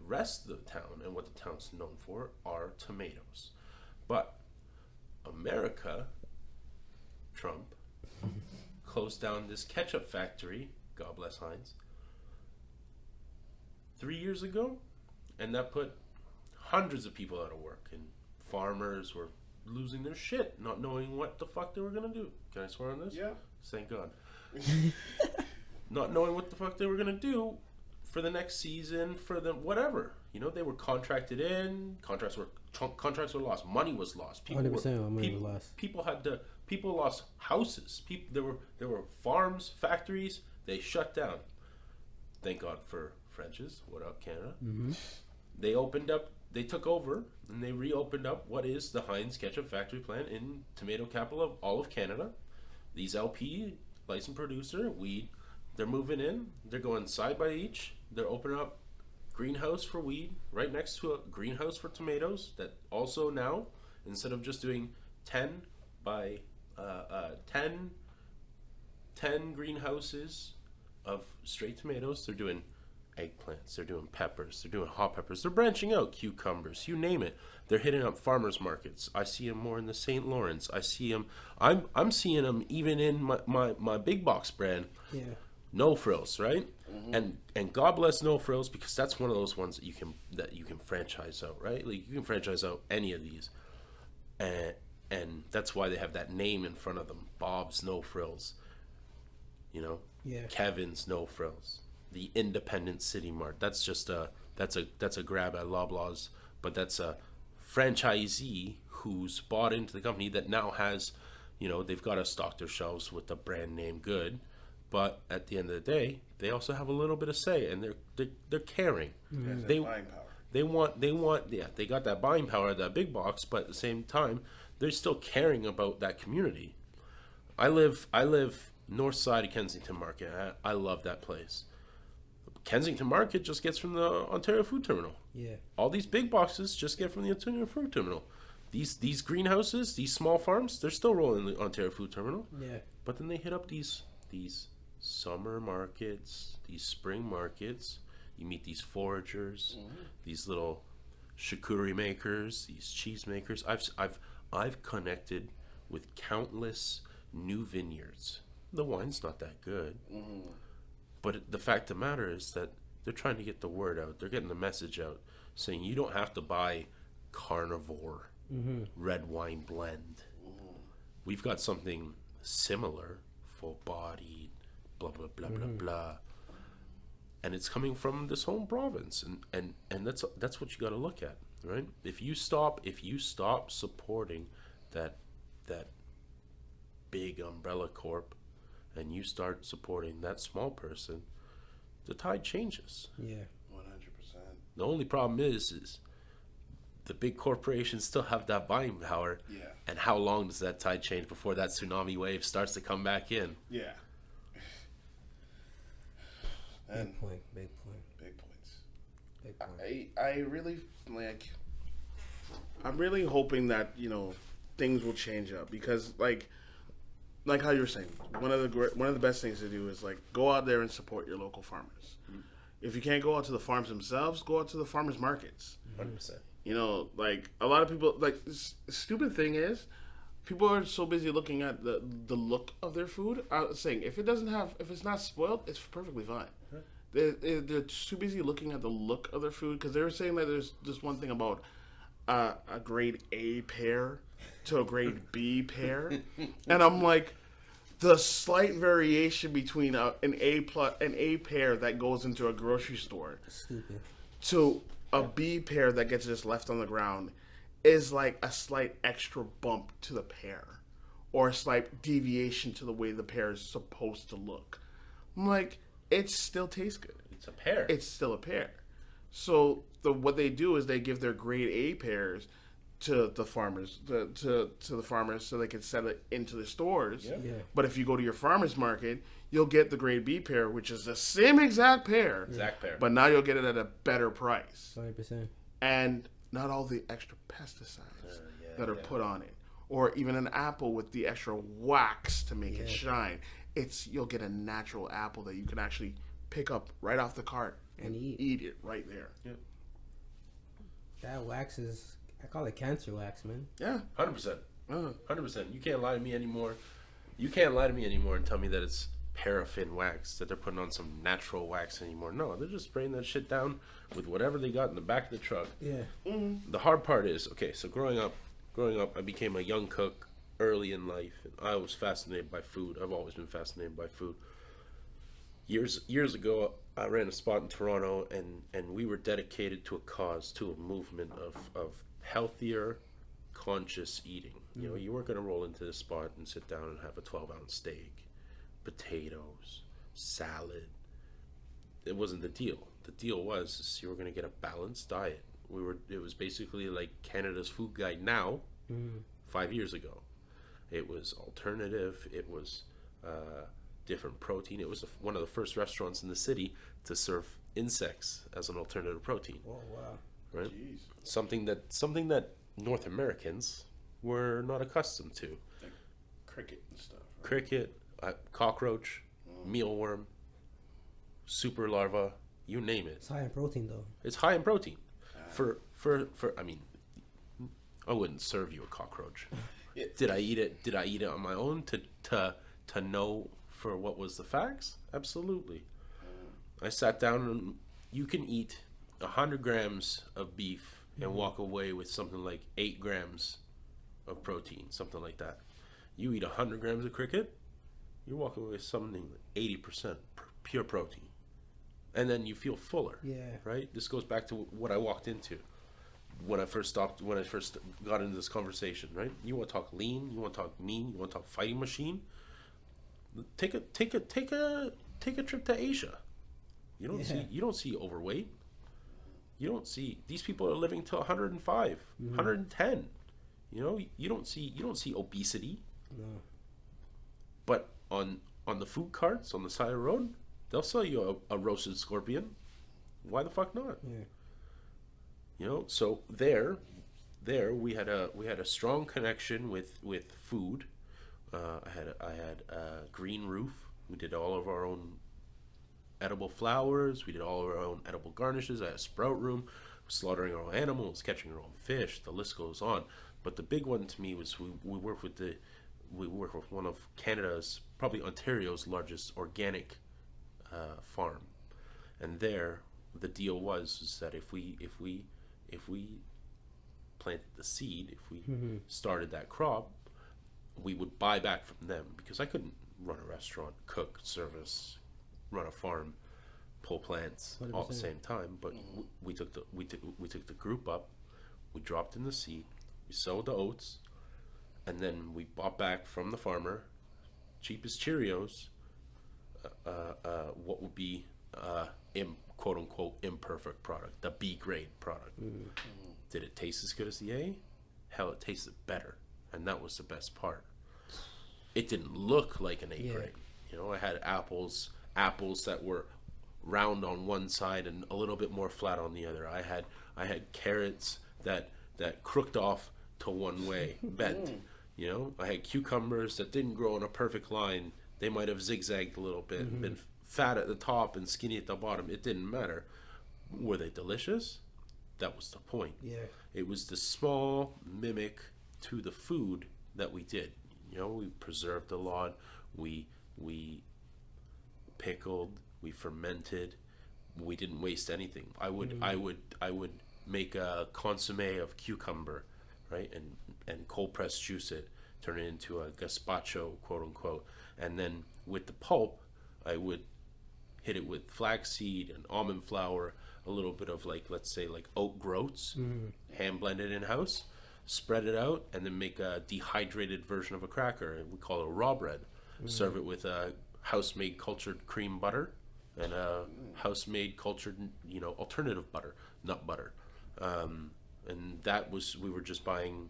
rest of the town and what the town's known for are tomatoes. But America, Trump, closed down this ketchup factory, God bless Heinz, 3 years ago, and that put hundreds of people out of work, and farmers were losing their shit, not knowing what the fuck they were gonna do. Can I swear on this? Yeah. Thank God. Not knowing what the fuck they were gonna do for the next season, for them, whatever. You know, they were contracted in. Contracts were lost. Money was lost. 100% money was lost. People lost houses. There were farms, factories. They shut down. Thank God for French's. What up, Canada? Mm-hmm. They opened up. They took over and they reopened up what is the Heinz ketchup factory plant in tomato capital of all of Canada. These LP licensed producer weed. They're moving in. They're going side by each. They're opening up greenhouse for weed right next to a greenhouse for tomatoes. That also now, instead of just doing 10 by 10 greenhouses of straight tomatoes, they're doing eggplants, they're doing peppers, they're doing hot peppers, they're branching out, cucumbers, you name it. They're hitting up farmers markets. I see them more in the St. Lawrence. I see them. I'm seeing them even in my big box brand. Yeah. No Frills, right? Mm-hmm. And God bless No Frills, because that's one of those ones that you can franchise out, right? Like you can franchise out any of these, and that's why they have that name in front of them, Bob's No Frills. You know, yeah. Kevin's No Frills, the Independent City Mart. That's just that's a grab at Loblaws, but that's a franchisee who's bought into the company that now has, you know, they've got to stock their shelves with the brand name good. But at the end of the day, they also have a little bit of say, and they're caring. Mm-hmm. They buying power. They want they got that buying power, that big box, but at the same time, they're still caring about that community. I live north side of Kensington Market. I love that place. Kensington Market just gets from the Ontario Food Terminal. Yeah. All these big boxes just get from the Ontario Food Terminal. These greenhouses, these small farms, they're still rolling the Ontario Food Terminal. Yeah. But then they hit up these summer markets, these spring markets. You meet these foragers, these little charcuterie makers, these cheese makers. I've connected with countless new vineyards. The wine's not that good, but the fact of the matter is that they're trying to get the word out. They're getting the message out, saying you don't have to buy carnivore red wine blend. We've got something similar, full-bodied, blah blah blah blah blah, and it's coming from this home province, and that's what you got to look at, right? If you stop supporting that big umbrella corp, and you start supporting that small person, the tide changes. Yeah. 100%. The only problem is the big corporations still have that buying power. Yeah. And how long does that tide change before that tsunami wave starts to come back in? Yeah. Big point. Big points. Big point. I really I'm really hoping that, you know, things will change up, because like how you were saying, one of the best things to do is like go out there and support your local farmers. If you can't go out to the farms themselves, go out to the farmers markets. 100%. You know, like a lot of people, like the stupid thing is, people are so busy looking at the look of their food. I was saying, if it's not spoiled, it's perfectly fine. They're too busy looking at the look of their food, because they were saying that there's this one thing about a grade A pear to a grade B pear, and I'm like, the slight variation between an A pear that goes into a grocery store Stupid. to a B pear that gets just left on the ground is like a slight extra bump to the pear, or a slight deviation to the way the pear is supposed to look. I'm like, it still tastes good. It's a pear. It's still a pear. So what they do is they give their grade A pears to the farmers, to the farmers, so they can sell it into the stores. Yeah. But if you go to your farmer's market, you'll get the grade B pear, which is the same exact pear, but now you'll get it at a better price. 100%. And not all the extra pesticides that are put on it, or even an apple with the extra wax to make it shine. You'll get a natural apple that you can actually pick up right off the cart and eat it right there. Yeah. That wax is, I call it cancer wax, man. Yeah. 100%. 100%. You can't lie to me anymore. You can't lie to me anymore and tell me that it's paraffin wax, that they're putting on some natural wax anymore. No, they're just spraying that shit down with whatever they got in the back of the truck. Yeah. The hard part is, okay, so growing up, I became a young cook early in life, and I was fascinated by food. I've always been fascinated by food. Years ago, I ran a spot in Toronto, and we were dedicated to a cause, to a movement of healthier, conscious eating. You know, you weren't going to roll into this spot and sit down and have a 12-ounce steak, potatoes, salad. It wasn't the deal. The deal was you were going to get a balanced diet. It was basically like Canada's food guide now, 5 years ago. It was alternative. It was different protein. It was one of the first restaurants in the city to serve insects as an alternative protein. Oh wow! Right? Jeez. Something that North Americans were not accustomed to. Like cricket and stuff. Right? Cricket, cockroach, mealworm, super larva, you name it. It's high in protein, though. It's high in protein. For I mean, I wouldn't serve you a cockroach. Did I eat it? Did I eat it on my own to know for what was the facts? Absolutely. I sat down, and you can eat 100 grams of beef and walk away with something like 8 grams of protein, something like that. You eat 100 grams of cricket, you walk away with something like 80% pure protein. And then you feel fuller. Yeah. Right? This goes back to what I walked into when I first got into this conversation, right? You want to talk lean, you want to talk mean, you want to talk fighting machine. Take a trip to Asia. You don't see overweight. You don't see these people are living to 105, 110. You know, you don't see obesity. No. But on the food carts on the side of the road, they'll sell you a roasted scorpion. Why the fuck not? Yeah. You know, so there we had a strong connection with food. I had a green roof. We did all of our own edible flowers. We did all of our own edible garnishes. I had a sprout room, slaughtering our own animals, catching our own fish. The list goes on. But the big one to me was we work with one of Canada's, probably Ontario's largest organic farm, and there the deal was that if we planted the seed, if we started that crop, we would buy back from them, because I couldn't run a restaurant, cook, service, run a farm, pull plants 100%. all at the same time. But we took the group up, we dropped in the seed, we sowed the oats, and then we bought back from the farmer, cheapest Cheerios, what would be quote unquote imperfect product, the B grade product. Did it taste as good as the A? Hell, it tasted better, and that was the best part. It didn't look like an A grade. You know, I had apples that were round on one side and a little bit more flat on the other. I had carrots that crooked off to one way, bent. You know, I had cucumbers that didn't grow in a perfect line. They might have zigzagged a little bit, been fat at the top and skinny at the bottom. It didn't matter. Were they delicious? That was the point. Yeah. It was the small mimic to the food that we did. You know, we preserved a lot. We pickled. We fermented. We didn't waste anything. I would make a consommé of cucumber, right, and cold press juice it, turn it into a gazpacho, quote unquote, and then with the pulp, I would hit it with flaxseed and almond flour, a little bit of let's say oat groats, hand blended in house, spread it out, and then make a dehydrated version of a cracker. We call it a raw bread. Serve it with a house-made cultured cream butter and a house-made cultured, alternative butter, nut butter. And that was, we were just buying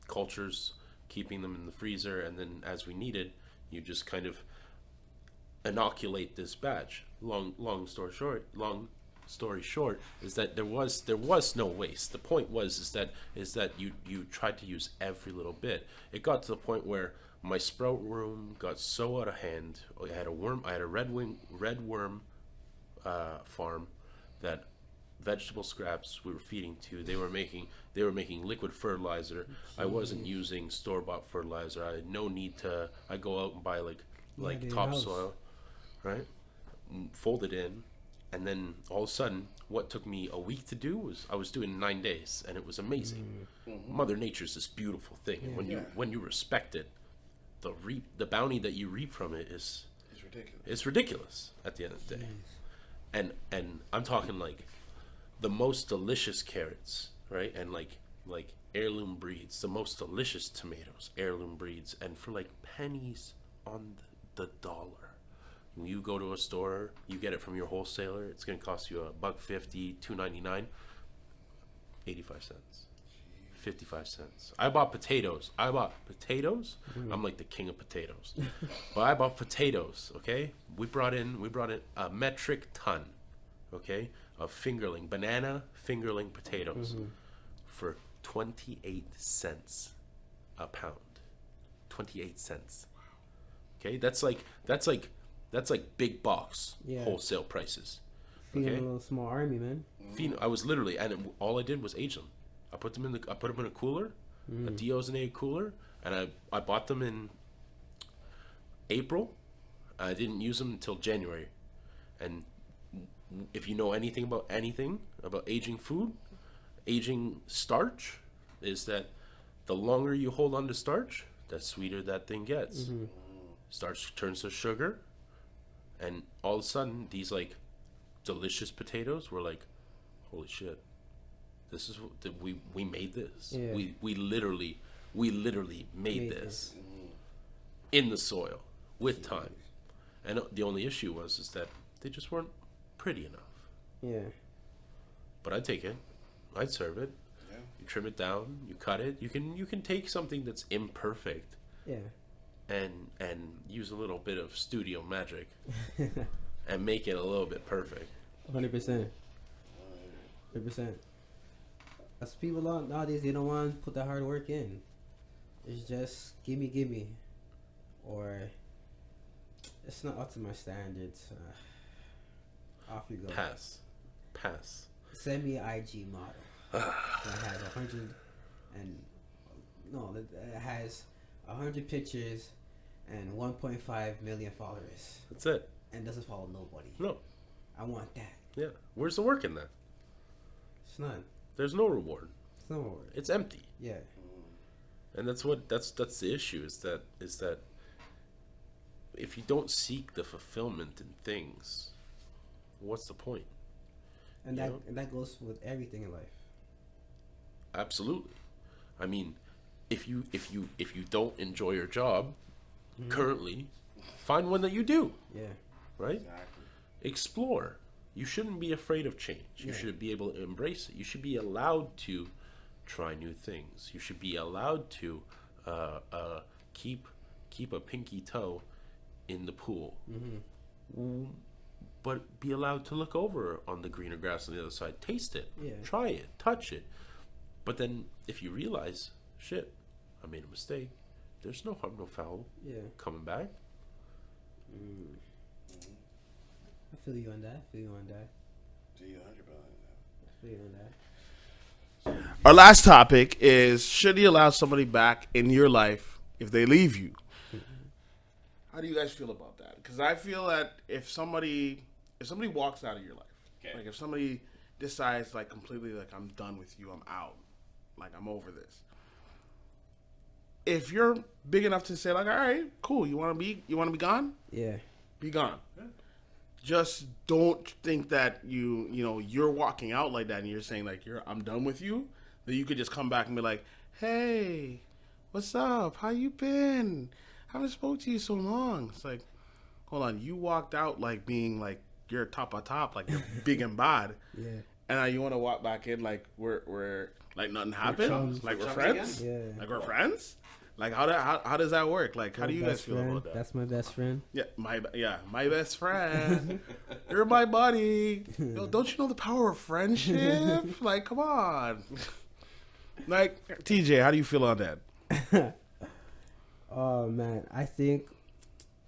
cultures, keeping them in the freezer, and then as we needed, you just kind of inoculate this batch. Long story short is that there was no waste. The point was is that you tried to use every little bit. It got to the point where my sprout room got so out of hand. I had a red worm farm that vegetable scraps we were feeding to. They were making liquid fertilizer. I wasn't using store-bought fertilizer. I had no need to. I go out and buy like topsoil, right? Fold it in, and then all of a sudden, what took me a week to do was I was doing 9 days, and it was amazing. Mother Nature's this beautiful thing, and when you respect it, the bounty that you reap from it is ridiculous. It's ridiculous at the end of the day. And I'm talking like the most delicious carrots, right? And like heirloom breeds, the most delicious tomatoes, heirloom breeds, and for like pennies on the dollar. When you go to a store, you get it from your wholesaler, it's gonna cost you $1.50, $2.99, 85 cents. 55 cents. I bought potatoes. I'm like the king of potatoes. But I bought potatoes, okay? We brought in a metric ton, okay, of banana fingerling potatoes for 28 cents a pound. 28 cents. Okay? That's like big box wholesale prices. Feeding a little small army, man. I was literally, and all I did was age them. I put them in a cooler, a deozonated cooler, and I bought them in April. I didn't use them until January. And if you know anything about aging food, aging starch, is that the longer you hold on to starch, the sweeter that thing gets. Starch turns to sugar, and all of a sudden these like delicious potatoes were like, holy shit. This is we made this. Yeah. We literally made this in the soil with time, and the only issue is that they just weren't pretty enough. Yeah. But I'd take it. I'd serve it. Yeah. You trim it down. You cut it. You can take something that's imperfect. Yeah. And use a little bit of studio magic, and make it a little bit perfect. 100%. 100%. As people nowadays, they don't want to put the hard work in. It's just gimme, or it's not up to my standards. Off you go. Pass. Send me an IG model that has 100 it has 100 pictures and 1.5 million followers. That's it. And doesn't follow nobody. No. I want that. Yeah. Where's the work in that? It's none. There's no reward. It's no reward. It's empty. Yeah. And that's the issue is that if you don't seek the fulfillment in things, what's the point? And that goes with everything in life. Absolutely. I mean, if you don't enjoy your job currently, find one that you do. Yeah. Right? Exactly. Explore. You shouldn't be afraid of change. You should be able to embrace it. You should be allowed to try new things. You should be allowed to keep a pinky toe in the pool. But be allowed to look over on the greener grass on the other side. Taste it. Yeah. Try it. Touch it. But then if you realize, shit, I made a mistake, there's no harm, no foul coming back. I feel you on that. Do you 100% I feel you on that. Our last topic is: should you allow somebody back in your life if they leave you? How do you guys feel about that? Because I feel that if somebody walks out of your life, like if somebody decides like completely like I'm done with you, I'm out, like I'm over this. If you're big enough to say like, all right, cool, you want to be gone? Yeah. Be gone. Yeah. Just don't think that you're walking out like that and you're saying like I'm done with you. That you could just come back and be like, hey, what's up? How you been? Haven't spoke to you so long. It's like, hold on, you walked out like being like you're top of top, like you're big and bad. Yeah. And now you want to walk back in like we're like nothing happened, like we're friends, like we're friends. Like how does that work? Like how do you guys feel about that? That's my best friend. Yeah, my best friend. You're my buddy. Yo, don't you know the power of friendship? Like, come on. Like, TJ, how do you feel on that? Oh man, I think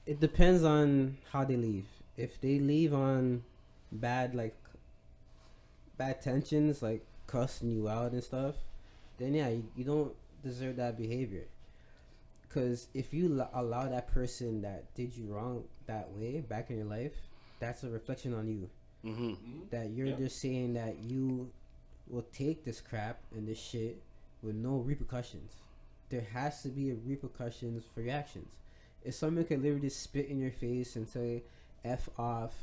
it depends on how they leave. If they leave on bad bad tensions, like cussing you out and stuff, then yeah, you don't deserve that behavior. Because if you allow that person that did you wrong that way back in your life, that's a reflection on you. Mm-hmm. That you're just saying that you will take this crap and this shit with no repercussions. There has to be repercussions for your actions. If someone can literally just spit in your face and say, F off,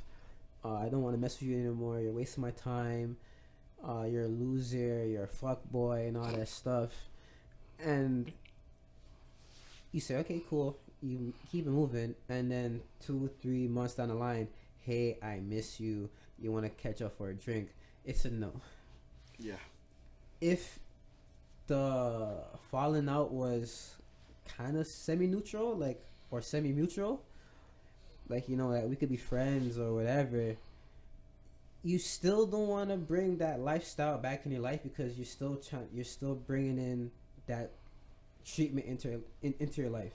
I don't want to mess with you anymore, you're wasting my time, you're a loser, you're a fuck boy, and all that stuff. And you say, okay, cool, you keep it moving, and then 2-3 months down the line, hey, I miss you, you want to catch up for a drink, it's a no. Yeah. If the falling out was kind of semi-neutral, like, or semi-mutual, like, you know, that we could be friends or whatever, you still don't want to bring that lifestyle back in your life, because you're still bringing in that treatment into your life,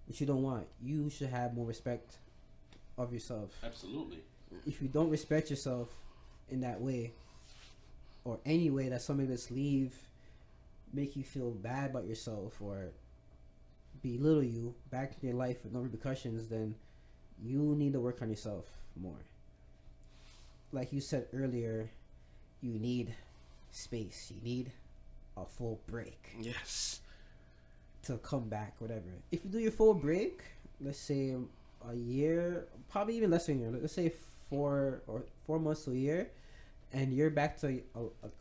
which you don't want. You should have more respect of yourself. Absolutely. If you don't respect yourself in that way, or any way that somebody that's leave make you feel bad about yourself or belittle you back in your life with no repercussions, then you need to work on yourself more. Like you said earlier, you need space. You need a full break. Yes. To come back, whatever. If you do your full break, let's say a year, probably even less than a year, let's say 4 months to a year, and you're back to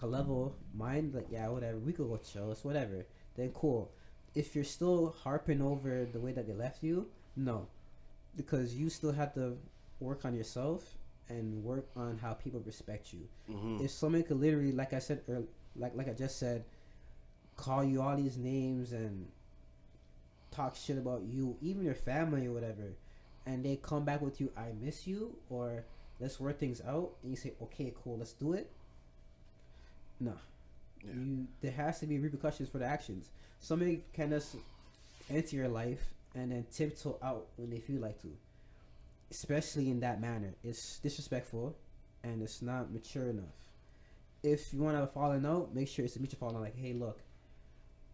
a level mind, like, yeah, whatever, we could go chill, it's whatever, then cool. If you're still harping over the way that they left you, no, because you still have to work on yourself and work on how people respect you. Mm-hmm. If someone could literally, like I said earlier, like I just said, call you all these names and talk shit about you, even your family or whatever, and they come back with you, I miss you, or let's work things out, and you say, okay, cool, let's do it. No. Yeah. There has to be repercussions for the actions. Somebody can just enter your life and then tiptoe out when they feel like to. Especially in that manner. It's disrespectful and it's not mature enough. If you want to falling out, make sure it's a mutual falling out. Like, hey, look,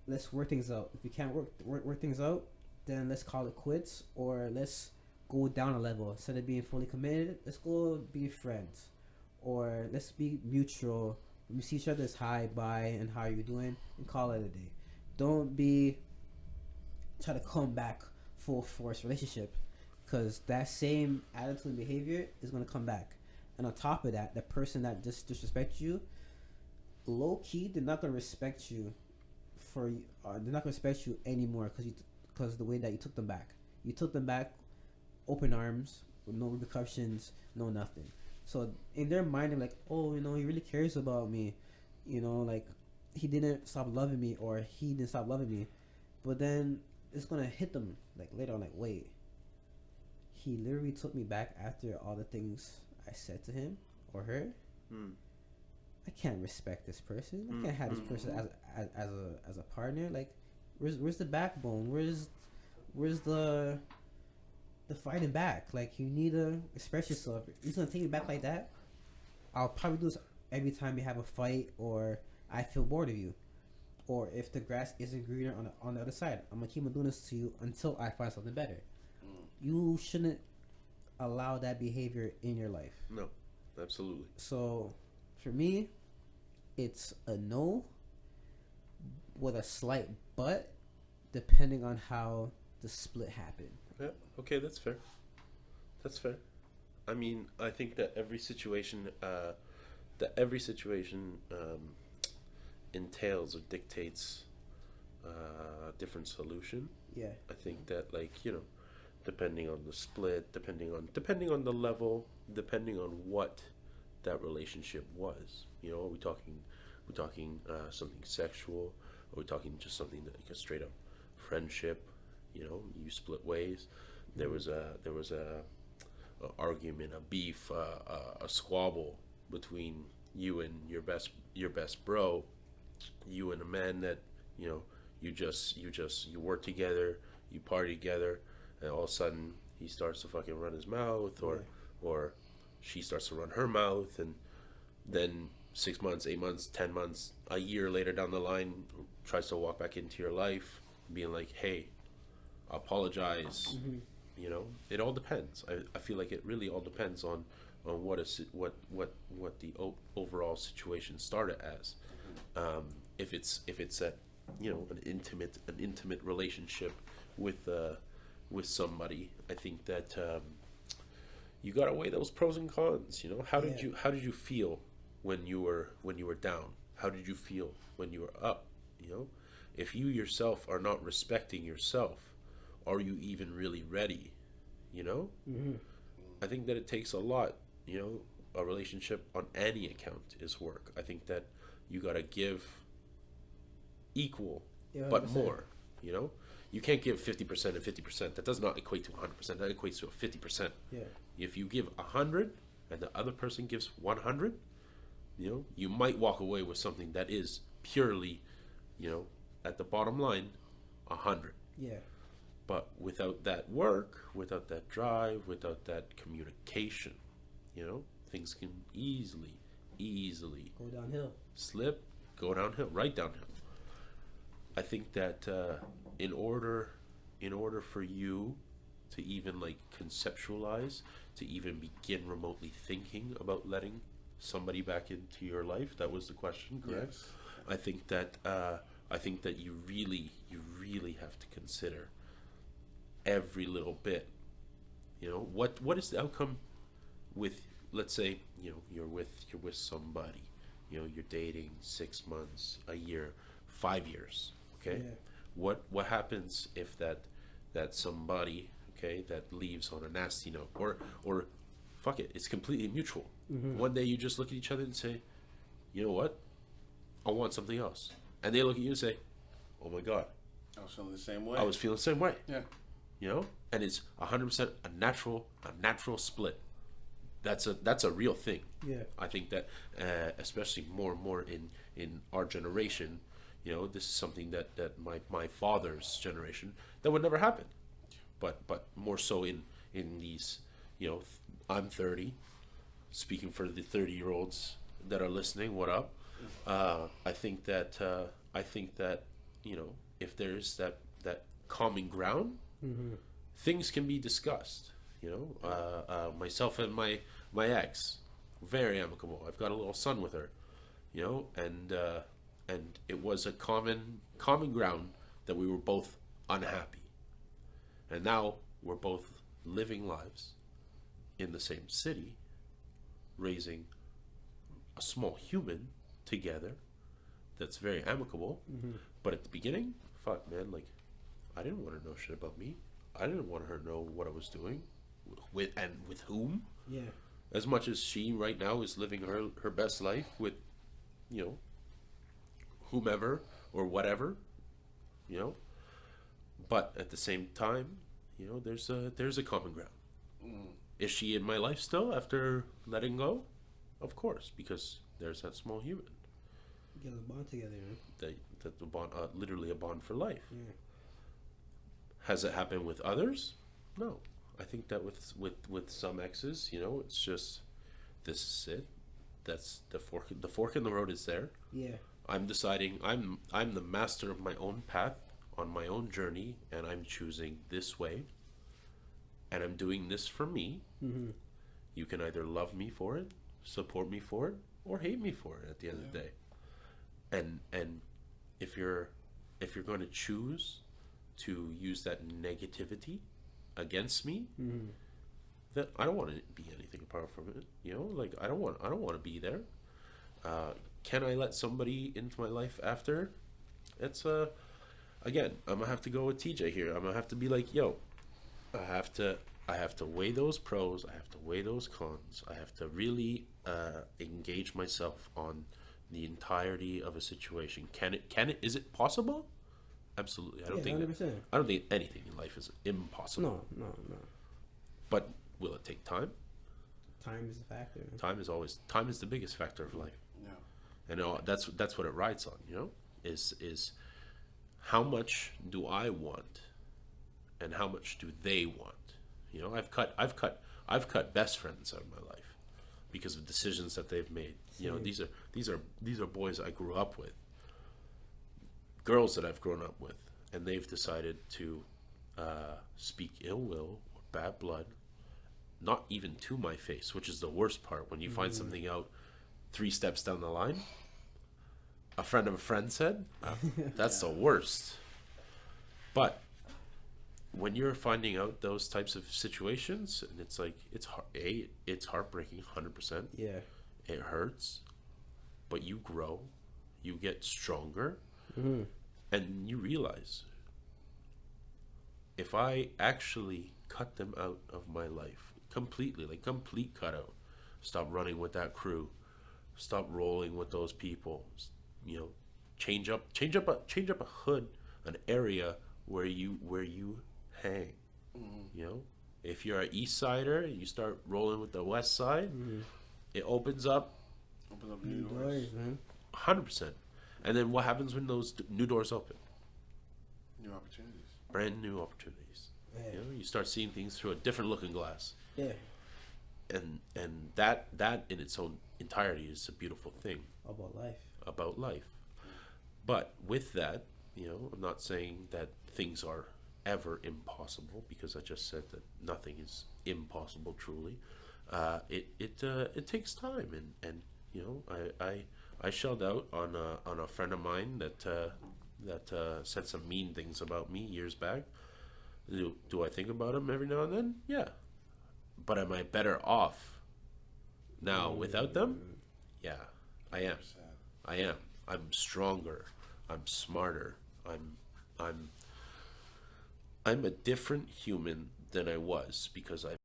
let's work things out. If we can't work things out, then let's call it quits, or let's go down a level. Instead of being fully committed, let's go be friends, or let's be mutual. We see each other as hi, bye, and how are you doing, and call it a day. Don't be try to come back full force relationship, because that same attitude and behavior is going to come back. And on top of that, the person that just disrespects you, low key, they're not going to respect you they're not going to respect you anymore, because the way that you took them back. You took them back open arms with no repercussions, no nothing. So in their mind, they're like, oh, you know, he really cares about me, you know, like he didn't stop loving me, or he didn't stop loving me. But then it's gonna hit them like later on, like, wait, he literally took me back after all the things I said to him or her. I can't respect this person. I can't have this person as a partner. Like, where's the backbone? Where's the fighting back? Like, you need to express yourself. If he's gonna take me back like that, I'll probably do this every time we have a fight, or I feel bored of you, or if the grass isn't greener on the other side. I'm gonna keep on doing this to you until I find something better. You shouldn't allow that behavior in your life. No, absolutely. So for me, it's a no with a slight but, depending on how the split happened. Yeah, okay, that's fair. That's fair. I mean, I think that every situation entails or dictates a different solution. Yeah. I think that, like, you know, depending on the split, depending on the level, depending on what that relationship was. You know, are we talking something sexual, or are we talking just something like a straight up friendship? You know, you split ways. There was a argument, a beef, a squabble between you and your best bro, you and a man that, you know, you work together, you party together, and all of a sudden he starts to fucking run his mouth, or she starts to run her mouth, and then 6 months, 8 months, 10 months, a year later down the line, tries to walk back into your life, being like, hey, apologize. You know, it all depends. I feel like it really all depends on what the overall situation started as. If it's a, you know, an intimate relationship with somebody, I think that you gotta weigh those pros and cons. You know, how did you feel when you were down? How did you feel when you were up? You know, if you yourself are not respecting yourself, are you even really ready? You know, I think that it takes a lot. You know, a relationship on any account is work. I think that you gotta give equal, but 100%. more. You know, you can't give 50% and 50%. That does not equate to 100%. That equates to a 50%. Yeah. If you give 100 and the other person gives 100, you know, you might walk away with something that is purely, you know, at the bottom line, 100. Yeah. But without that work, without that drive, without that communication, you know, things can easily Go downhill. slip, go downhill, right downhill. I think that in order for you to even like conceptualize, to even begin remotely thinking about letting somebody back into your life, that was the question, correct? Yes. I think that you really have to consider every little bit. You know, what is the outcome with, let's say, you know, you're with somebody, you know, you're dating 6 months, a year, 5 years, okay? Yeah. What happens if that somebody, okay, that leaves on a nasty note, or fuck it, it's completely mutual. One day you just look at each other and say, you know what, I want something else, and they look at you and say, oh my god, I was feeling the same way. I was feeling the same way. Yeah. You know, and it's 100% a natural split. That's a real thing. Yeah. I think that especially more and more in our generation, you know, this is something that my father's generation, that would never happen. But more so in these, you know, I'm 30, speaking for the 30-year-olds that are listening, what up? I think that you know, if there's that common ground, things can be discussed. You know, myself and my ex, very amicable. I've got a little son with her. You know, and it was a common ground that we were both unhappy, and now we're both living lives in the same city, raising a small human together that's very amicable. But at the beginning, fuck man, like, I didn't want to know shit about me. I didn't want her to know what I was doing, with whom. Yeah. As much as she right now is living her best life with, you know, whomever or whatever, you know. But at the same time, you know, there's a common ground. Is she in my life still after letting go? Of course, because there's that small human. Get a bond together, man. That the bond, literally a bond for life. Yeah. Has it happened with others? No. I think that with some exes, you know, it's just, this is it. That's the fork in the road is there. Yeah. I'm deciding, I'm the master of my own path on my own journey, and I'm choosing this way, and I'm doing this for me. You can either love me for it, support me for it, or hate me for it at the end of the day. And if you're going to choose to use that negativity against me, then I don't want to be anything apart from it. You know, like, I don't want to be there. Can I let somebody into my life after? It's again, I'm gonna have to go with TJ here. I'm gonna have to be like, yo, I have to weigh those pros. I have to weigh those cons. I have to really engage myself on the entirety of a situation. Can it? Is it possible? Absolutely. I don't think 100%. I don't think anything in life is impossible. No. But will it take time? Time is a factor, man. Time is the biggest factor of life. Yeah. And that's what it rides on, you know, is how much do I want and how much do they want? You know, I've cut best friends out of my life. because of decisions that they've made. You know, Same. these are boys I grew up with, girls that I've grown up with, and they've decided to speak ill will or bad blood, not even to my face, which is the worst part. When you find something out 3 steps down the line, a friend of a friend said, that's the worst. But when you're finding out those types of situations, and it's like, it's heartbreaking, 100%. Yeah. It hurts, but you grow, you get stronger, and you realize, if I actually cut them out of my life completely, like complete cutout, stop running with that crew, stop rolling with those people, you know, change up a hood, an area where you hang. You know, if you're an East Sider and you start rolling with the West Side, it opens up new Doors, man. 100%. And then what happens when those new doors open? New opportunities. Brand new opportunities. Yeah. You know, you start seeing things through a different looking glass, Yeah. and that in its own entirety is a beautiful thing About life. about life. But with that, you know, I'm not saying that things are ever impossible, because I just said that nothing is impossible truly. It takes time, and you know, I shelled out on a friend of mine that said some mean things about me years back. Do I think about him every now and then? Yeah. But am I better off now without them? Yeah, I am. I am. I'm stronger. I'm smarter. I'm a different human than I was, because I